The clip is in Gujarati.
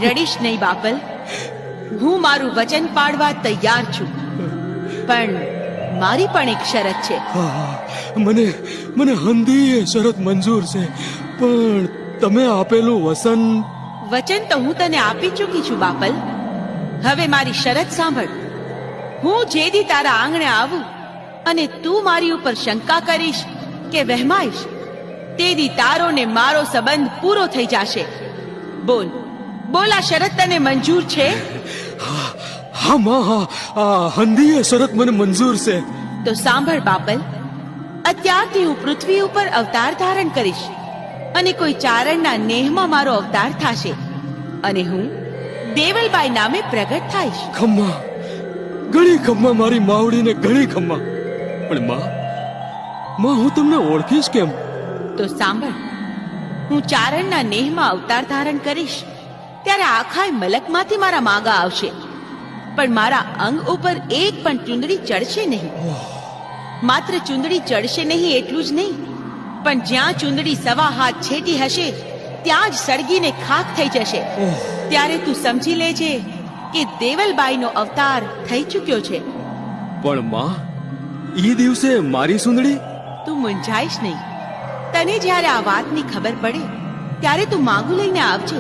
રડીશ નહીં બાપલ, હું મારું વચન પાડવા તૈયાર છું, પણ મારી પણ એક શરત છે. મને મને હંધી એ શરત મંજૂર છે, પણ તમે આપેલું વચન તો હું તને આપી ચૂકી છું બાપલ. હવે મારી શરત સાંભળ. હું જે દી તારા આંગણે આવું અને તું મારી ઉપર શંકા કરીશ કે વહેમાઈશ, તે દી તારો ને મારો સંબંધ પૂરો થઈ જશે. બોલ બોલ, આ શરત તને મંજૂર છે? હા માં, હા, હંધી એ શરત મને મંજૂર છે. તો સાંભળ બાપલ, અત્યારથી હું પૃથ્વી ઉપર અવતાર ધારણ કરીશ અને કોઈ ચારણના નેહમાં મારો અવતાર થશે અને હું દેવલબાઈ નામે પ્રગટ થાઈશ. ખમ્મા, ઘણી ખમ્મા મારી માવડીને, ઘણી ખમ્મા. પણ માં હું તમને ઓળખીશ કેમ? તો સાંભળ, હું ચારણના નેહમાં અવતાર ધારણ કરીશ ત્યારે આખા મલકમાંથી મારા માગા આવશે, પણ મારા અંગ ઉપર એક પણ ચુંદડી ચડશે નહીં. માત્ર ચુંદડી ચડશે નહીં એટલું જ નહીં, પણ જ્યાં ચુંદડી સવા હાથ છેટી હશે ત્યાં જ સળગીને ખાખ થઈ જશે. ત્યારે તું સમજી લેજે કે દેવલબાઈનો અવતાર થઈ ચૂક્યો છે. પણ માં, ઈ દિવસે મારી સુંદડી? તું મૂંઝાઈશ નહીં. તને જ્યારે આ વાતની ખબર પડે ત્યારે તું માગું લઈને આવજે.